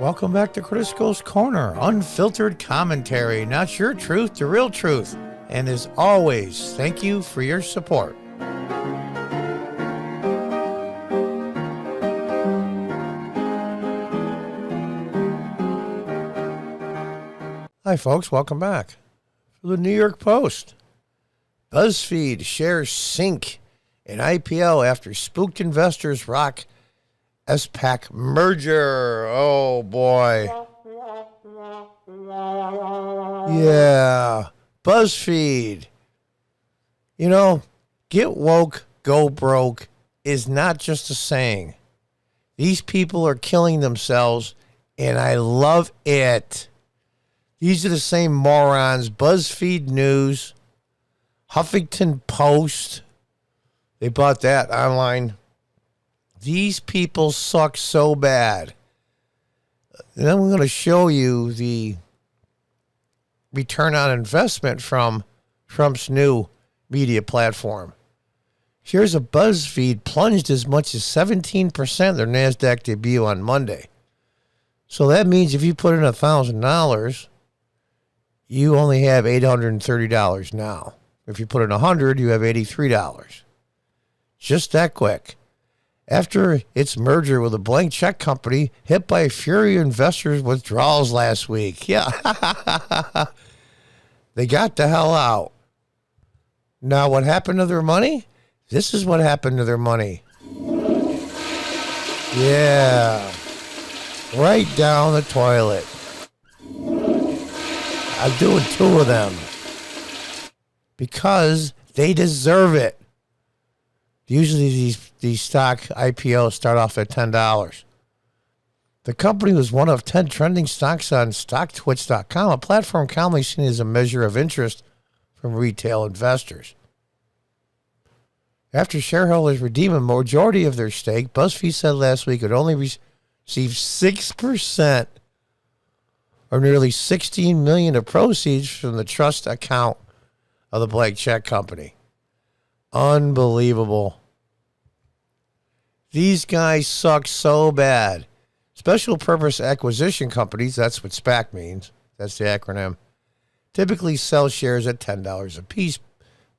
Welcome back to Crisco's Corner, unfiltered commentary, not your truth, the real truth. And as always, thank you for your support. Hi folks, welcome back. For the New York Post, BuzzFeed shares sink in IPO after spooked investors rock SPAC merger. Oh boy. Yeah. BuzzFeed. You know, get woke, go broke is not just a saying. These people are killing themselves, and I love it. These are the same morons. BuzzFeed News, Huffington Post. They bought that online. These people suck so bad. And then we're going to show you the return on investment from Trump's new media platform. Here's a BuzzFeed plunged as much as 17% their NASDAQ debut on Monday. So that means if you put in $1,000, you only have $830 now. If you put in $100, you have $83. Just that quick. After its merger with a blank check company hit by a fury of investors' withdrawals last week. Yeah. They got the hell out. Now, what happened to their money? This is what happened to their money. Yeah. Right down the toilet. I'm doing two of them. Because they deserve it. Usually these stock IPOs start off at $10. The company was one of 10 trending stocks on StockTwits.com, a platform commonly seen as a measure of interest from retail investors. After shareholders redeem a majority of their stake, BuzzFeed said last week it would only receive 6% or nearly $16 million of proceeds from the trust account of the blank check company. Unbelievable. These guys suck so bad. Special purpose acquisition companies, that's what SPAC means, that's the acronym, typically sell shares at $10 a piece,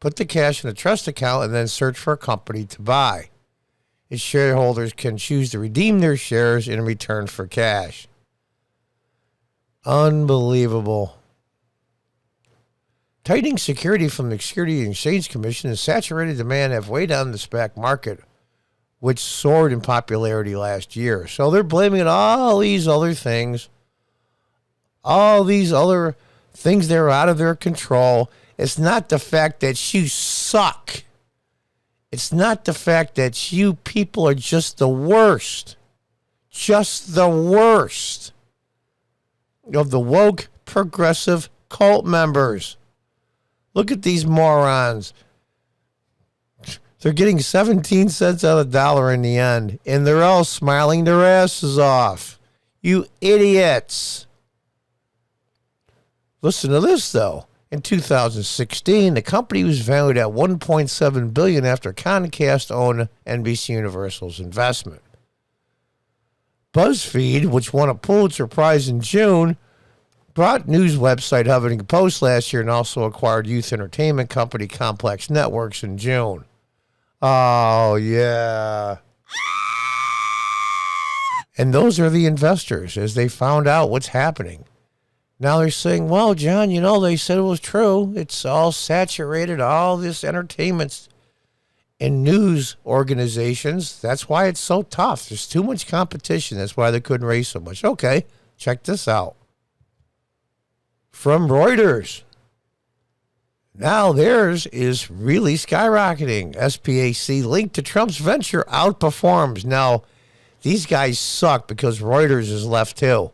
put the cash in a trust account, and then search for a company to buy. Its shareholders can choose to redeem their shares in return for cash. Unbelievable. Tightening security from the Securities and Exchange Commission and saturated demand have weighed on the SPAC market, which soared in popularity last year. So they're blaming it on all these other things. All these other things that are out of their control. It's not the fact that you suck. It's not the fact that you people are just the worst. Just the worst of the woke progressive cult members. Look at these morons. They're getting 17 cents out of the dollar in the end, and they're all smiling their asses off. You idiots. Listen to this, though. In 2016, the company was valued at $1.7 billion after Comcast owned NBC Universal's investment. BuzzFeed, which won a Pulitzer Prize in June, bought news website Huffington Post last year and also acquired youth entertainment company Complex Networks in June. Oh, yeah. And those are the investors as they found out what's happening. Now they're saying, well, John, you know, they said it was true. It's all saturated, all this entertainment and news organizations. That's why it's so tough. There's too much competition. That's why they couldn't raise so much. Okay, check this out. From Reuters. Now theirs is really skyrocketing. SPAC linked to Trump's venture outperforms. Now, these guys suck because Reuters is left too.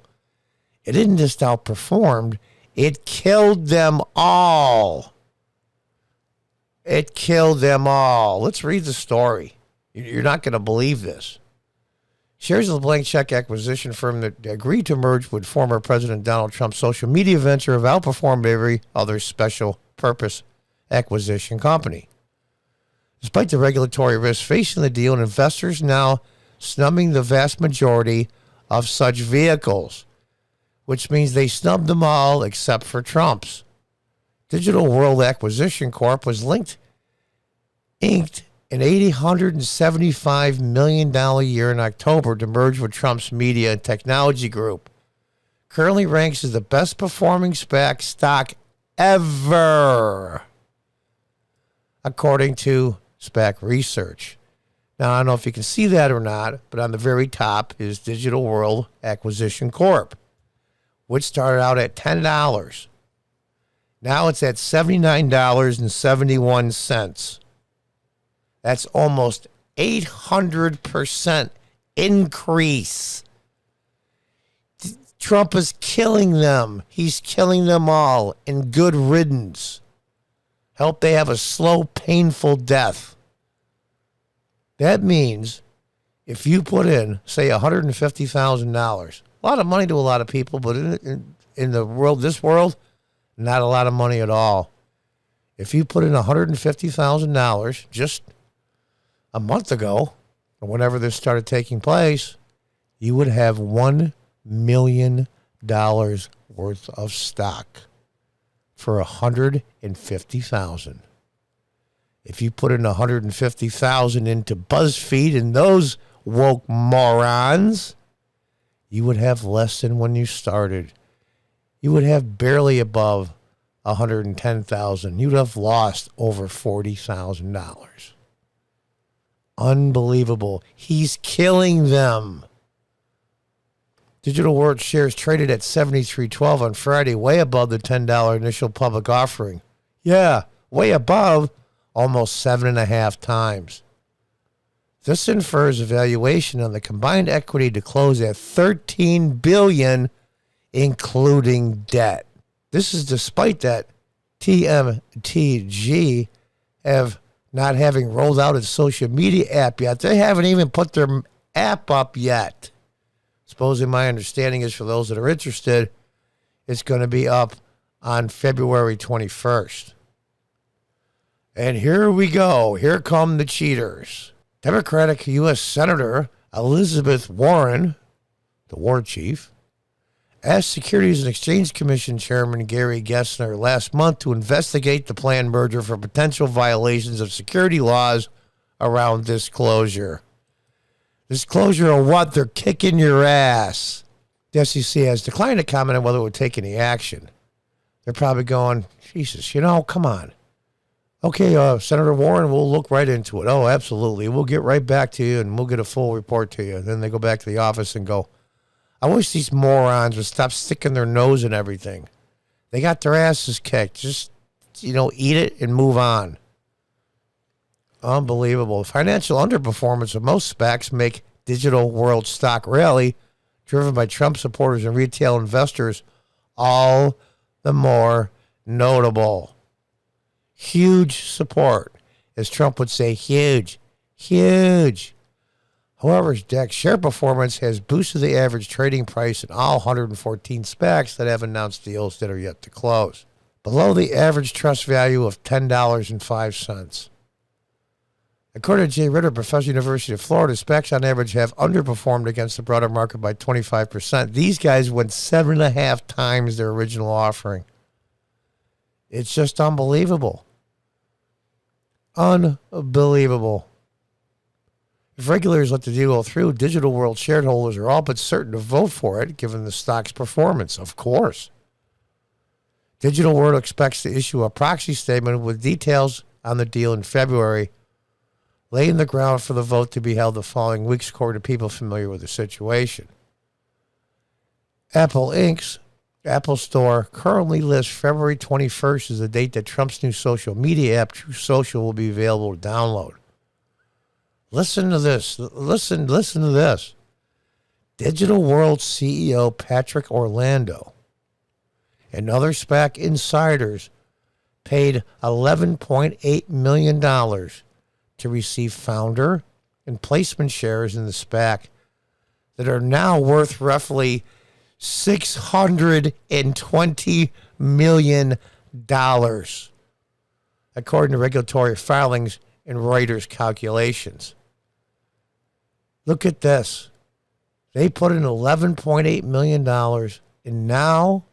It didn't just outperform, it killed them all. It killed them all. Let's read the story. You're not going to believe this. Shares of the blank check acquisition firm that agreed to merge with former President Donald Trump's social media venture have outperformed every other special purpose acquisition company. Despite the regulatory risks facing the deal, and investors now snubbing the vast majority of such vehicles, which means they snubbed them all except for Trump's. Digital World Acquisition Corp was inked an $875 million a year in October to merge with Trump's media and technology group. Currently ranks as the best performing SPAC stock ever, according to SPAC Research. Now, I don't know if you can see that or not, but on the very top is Digital World Acquisition Corp, which started out at $10. Now it's at $79.71. That's almost 800% increase. Trump is killing them. He's killing them all in good riddance. Hope they have a slow, painful death. That means if you put in, say, $150,000, a lot of money to a lot of people, but in the world, this world, not a lot of money at all. If you put in $150,000 just a month ago, or whenever this started taking place, you would have $1 million worth of stock for $150,000. If you put in $150,000 into BuzzFeed and those woke morons, you would have less than when you started. You would have barely above $110,000. You'd have lost over $40,000. Unbelievable. He's killing them. Digital World shares traded at $73.12 on Friday, way above the $10 initial public offering. Yeah, way above, almost 7.5 times. This infers a valuation on the combined equity to close at $13 billion, including debt. This is despite that TMTG have not having rolled out its social media app yet. They haven't even put their app up yet. Supposing my understanding is, for those that are interested, it's going to be up on February 21st. And here we go. Here come the cheaters. Democratic U.S. Senator Elizabeth Warren, the war chief, asked Securities and Exchange Commission Chairman Gary Gensler last month to investigate the planned merger for potential violations of security laws around disclosure. Disclosure of what? They're kicking your ass. The SEC has declined to comment on whether it would take any action. They're probably going, Jesus, come on. Okay, Senator Warren, we'll look right into it. Oh, absolutely. We'll get right back to you, and we'll get a full report to you. And then they go back to the office and go, I wish these morons would stop sticking their nose in everything. They got their asses kicked. Just, eat it and move on. Unbelievable. Financial underperformance of most SPACs make Digital World stock rally, driven by Trump supporters and retail investors, all the more notable. Huge support. As Trump would say, huge. Huge. However, DAX share performance has boosted the average trading price in all 114 SPACs that have announced deals that are yet to close, below the average trust value of $10.05. According to Jay Ritter, Professor, University of Florida, SPACs on average have underperformed against the broader market by 25%. These guys went 7.5 times their original offering. It's just unbelievable. Unbelievable. If regulators let the deal go through, Digital World shareholders are all but certain to vote for it, given the stock's performance, of course. Digital World expects to issue a proxy statement with details on the deal in February, laying the ground for the vote to be held the following weeks, according to people familiar with the situation. Apple Inc.'s Apple Store currently lists February 21st as the date that Trump's new social media app, True Social, will be available to download. Listen to this. Listen to this. Digital World CEO Patrick Orlando and other SPAC insiders paid $11.8 million to receive founder and placement shares in the SPAC that are now worth roughly $620 million, according to regulatory filings and Reuters calculations. Look at this. They put in $11.8 million, and now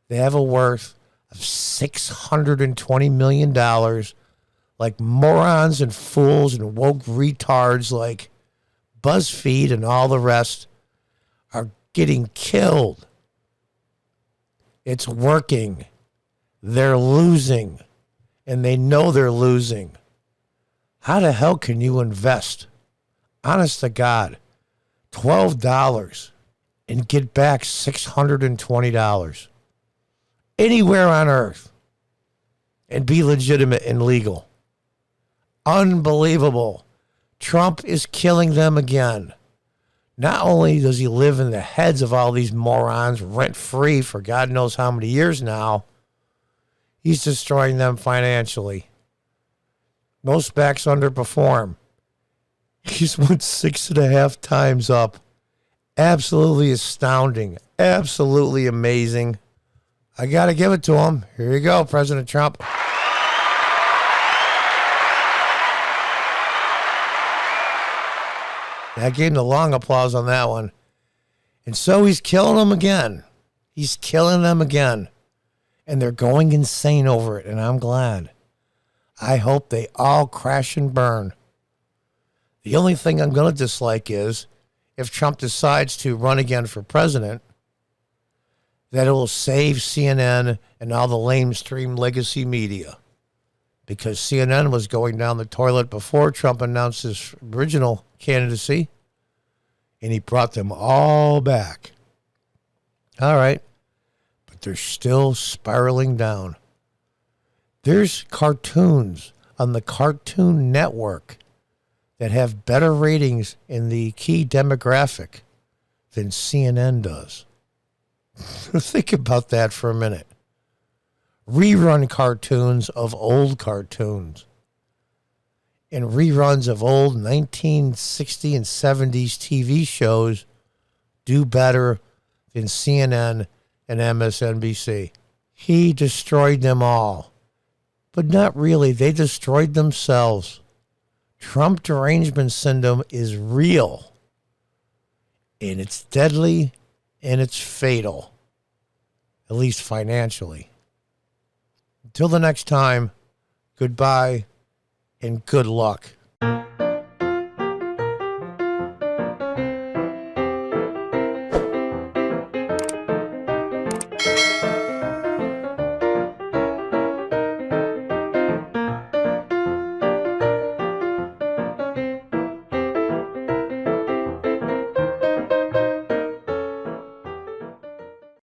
they have a worth of $620 million, like morons and fools and woke retards like BuzzFeed and all the rest are getting killed. It's working. They're losing, and they know they're losing. How the hell can you invest, honest to God, $12 and get back $620 anywhere on earth and be legitimate and legal? Unbelievable. Trump is killing them again. Not only does he live in the heads of all these morons rent-free for God knows how many years now, he's destroying them financially. Most SPACs underperform. He's went 6.5 times up. Absolutely astounding. Absolutely amazing. I got to give it to him. Here you go, President Trump. I gave him the long applause on that one. And so he's killing them again. He's killing them again. And they're going insane over it, and I'm glad. I hope they all crash and burn. The only thing I'm going to dislike is if Trump decides to run again for president, that it will save CNN and all the lamestream legacy media. Because CNN was going down the toilet before Trump announced his original candidacy, and he brought them all back. All right, but they're still spiraling down. There's cartoons on the Cartoon Network that have better ratings in the key demographic than CNN does. Think about that for a minute. Rerun cartoons of old cartoons and reruns of old 1960s and 70s TV shows do better than CNN and MSNBC. He destroyed them all. But not really. They destroyed themselves. Trump derangement syndrome is real. And it's deadly and it's fatal. At least financially. Until the next time, goodbye and good luck.